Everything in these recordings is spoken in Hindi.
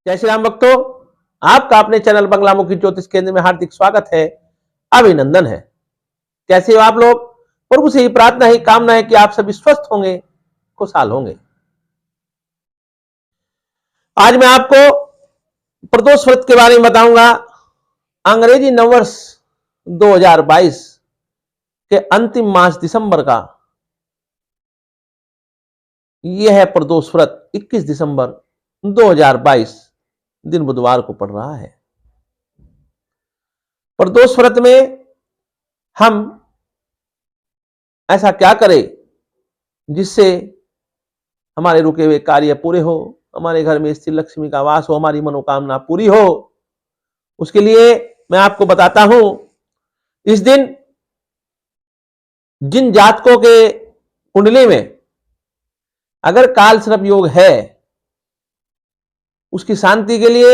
जय श्री राम भक्तों, आपका अपने चैनल बंगलामुखी ज्योतिष केंद्र में हार्दिक स्वागत है, अभिनंदन है। कैसे हो आप लोग? प्रभु से ही प्रार्थना ही कामना है कि आप सभी स्वस्थ होंगे, खुशहाल होंगे। आज मैं आपको प्रदोष व्रत के बारे में बताऊंगा। अंग्रेजी नववर्ष 2022 के अंतिम मास दिसंबर का यह है प्रदोष व्रत। 21 दिसंबर 2022 दिन बुधवार को पड़ रहा है। प्रदोष व्रत में हम ऐसा क्या करें जिससे हमारे रुके हुए कार्य पूरे हो, हमारे घर में स्थिर लक्ष्मी का वास हो, हमारी मनोकामना पूरी हो। उसके लिए मैं आपको बताता हूं, इस दिन जिन जातकों के कुंडली में अगर काल सर्प योग है, उसकी शांति के लिए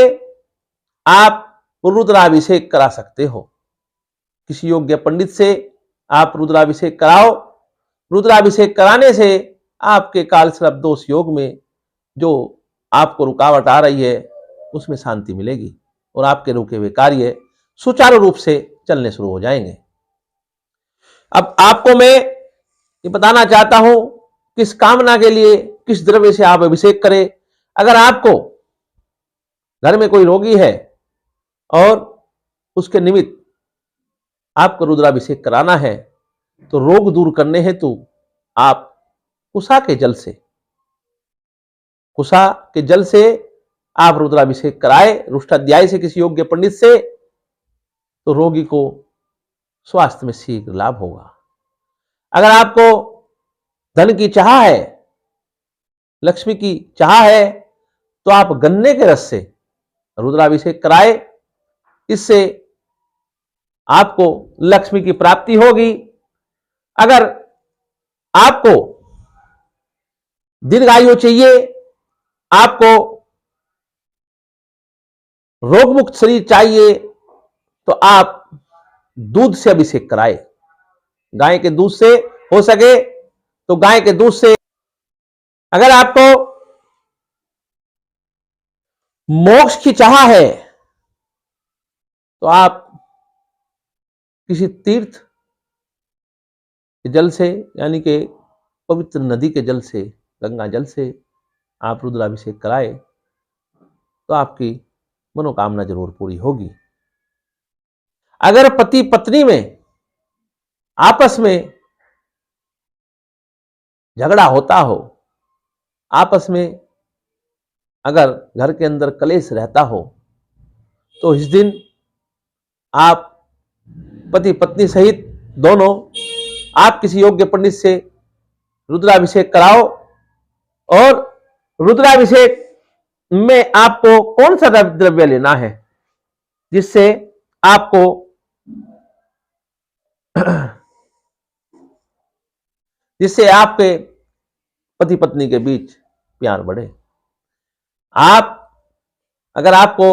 आप रुद्राभिषेक करा सकते हो। किसी योग्य पंडित से आप रुद्राभिषेक कराओ। रुद्राभिषेक कराने से आपके काल सर्प दोष योग में जो आपको रुकावट आ रही है उसमें शांति मिलेगी और आपके रुके हुए कार्य सुचारू रूप से चलने शुरू हो जाएंगे। अब आपको मैं ये बताना चाहता हूं किस कामना के लिए किस द्रव्य से आप अभिषेक करें। अगर आपको घर में कोई रोगी है और उसके निमित्त आपको रुद्राभिषेक कराना है तो रोग दूर करने हेतु आप कुशा के जल से आप रुद्राभिषेक कराए, रुष्टाध्याय से किसी योग्य पंडित से, तो रोगी को स्वास्थ्य में शीघ्र लाभ होगा। अगर आपको धन की चाह है, लक्ष्मी की चाह है, तो आप गन्ने के रस से रुद्राभिषेक कराए। इससे आपको लक्ष्मी की प्राप्ति होगी। अगर आपको दीर्घायु चाहिए, आपको रोग मुक्त शरीर चाहिए, तो आप दूध से अभिषेक कराए। गाय के दूध से हो सके तो गाय के दूध से। अगर आपको मोक्ष की चाह है तो आप किसी तीर्थ के जल से, यानी कि पवित्र नदी के जल से, गंगा जल से आप रुद्राभिषेक कराए तो आपकी मनोकामना जरूर पूरी होगी। अगर पति पत्नी में आपस में झगड़ा होता हो, आपस में अगर घर के अंदर कलेश रहता हो, तो इस दिन आप पति पत्नी सहित दोनों आप किसी योग्य पंडित से रुद्राभिषेक कराओ। और रुद्राभिषेक में आपको कौन सा द्रव्य लेना है जिससे आपको जिससे आपके पति पत्नी के बीच प्यार बढ़े। अगर आपको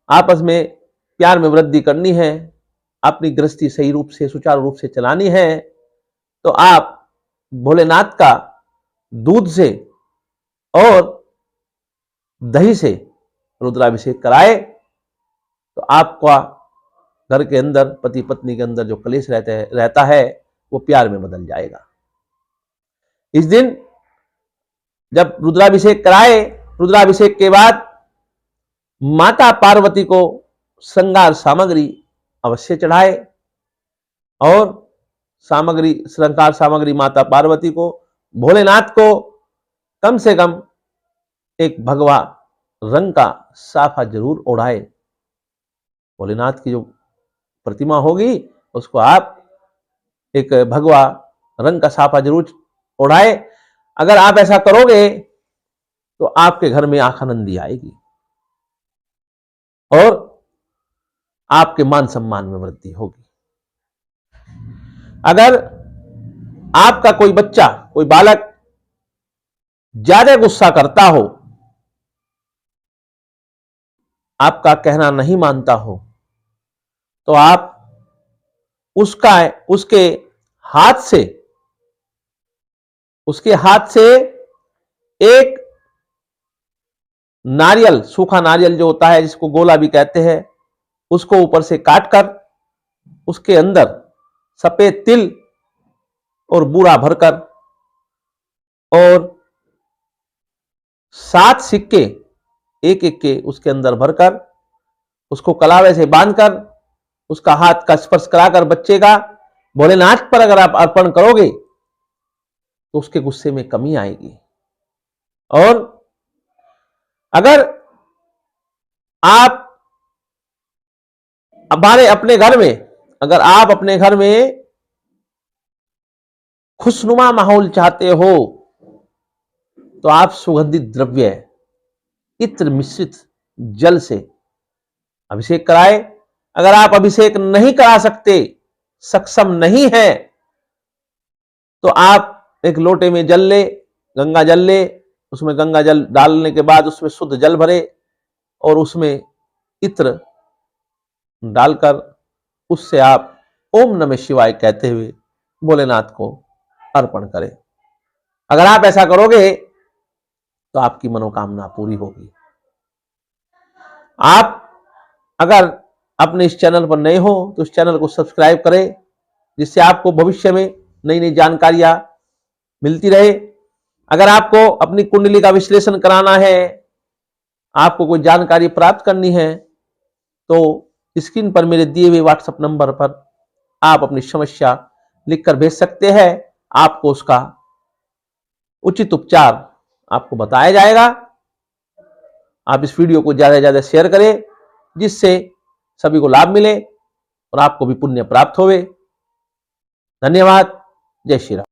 आपस में प्यार में वृद्धि करनी है, अपनी गृहस्थी सही रूप से सुचारू रूप से चलानी है, तो आप भोलेनाथ का दूध से और दही से रुद्राभिषेक कराए तो आपका घर के अंदर, पति पत्नी के अंदर जो कलेश रहता है वो प्यार में बदल जाएगा। इस दिन जब रुद्राभिषेक कराए, रुद्राभिषेक के बाद माता पार्वती को श्रृंगार सामग्री अवश्य चढ़ाए। और श्रृंगार सामग्री माता पार्वती को, भोलेनाथ को कम से कम एक भगवा रंग का साफा जरूर ओढ़ाए। भोलेनाथ की जो प्रतिमा होगी उसको आप एक भगवा रंग का साफा जरूर ओढ़ाए। अगर आप ऐसा करोगे तो आपके घर में आनंदी आएगी और आपके मान सम्मान में वृद्धि होगी। अगर आपका कोई बच्चा, कोई बालक ज्यादा गुस्सा करता हो, आपका कहना नहीं मानता हो, तो आप उसके हाथ से 1 नारियल, सूखा नारियल जो होता है जिसको गोला भी कहते हैं, उसको ऊपर से काटकर उसके अंदर सफेद तिल और बूरा भरकर और 7 सिक्के एक एक के उसके अंदर भरकर उसको कलावे से बांधकर उसका हाथ का स्पर्श कराकर बच्चे का भोलेनाथ पर अगर आप अर्पण करोगे तो उसके गुस्से में कमी आएगी। और अगर आप अपने घर में, अगर आप अपने घर में खुशनुमा माहौल चाहते हो तो आप सुगंधित द्रव्य इत्र मिश्रित जल से अभिषेक कराए। अगर आप अभिषेक नहीं करा सकते, सक्षम नहीं है, तो आप एक लोटे में जल ले, गंगा जल ले, उसमें गंगा जल डालने के बाद उसमें शुद्ध जल भरे और उसमें इत्र डालकर उससे आप ओम नमः शिवाय कहते हुए भोलेनाथ को अर्पण करें। अगर आप ऐसा करोगे तो आपकी मनोकामना पूरी होगी। आप अगर अपने इस चैनल पर नए हो तो इस चैनल को सब्सक्राइब करें, जिससे आपको भविष्य में नई नई जानकारियां मिलती रहे। अगर आपको अपनी कुंडली का विश्लेषण कराना है, आपको कोई जानकारी प्राप्त करनी है, तो स्क्रीन पर मेरे दिए हुए व्हाट्सएप नंबर पर आप अपनी समस्या लिखकर भेज सकते हैं। आपको उसका उचित उपचार आपको बताया जाएगा। आप इस वीडियो को ज्यादा से ज्यादा शेयर करें, जिससे सभी को लाभ मिले और आपको भी पुण्य प्राप्त होवे। धन्यवाद। जय श्री राम।